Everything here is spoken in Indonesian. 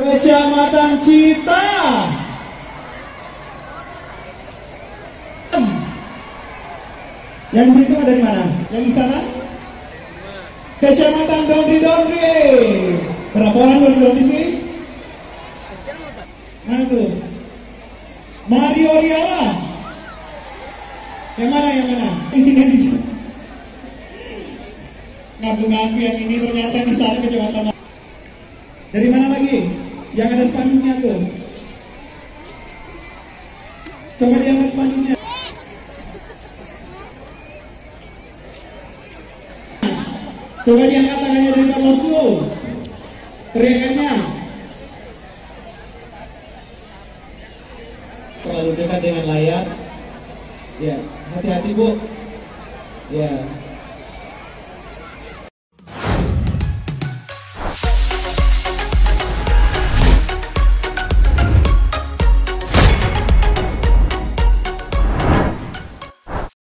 Kecamatan Cita. Yang situ dari mana? Yang di sana? Kecamatan Dondri. Berapa orang Dondri sih? Mana tuh? Mario Riala. Yang mana? Di sini. Ngaku-ngaku yang ini ternyata di sana kecamatan. Dari mana lagi? Yang ada spanduknya tuh. Coba diangkat spanduknya. Coba diangkat tangannya dari Bawaslu. Teriakannya. Terlalu dekat dengan layar. Ya, hati-hati Bu. Ya.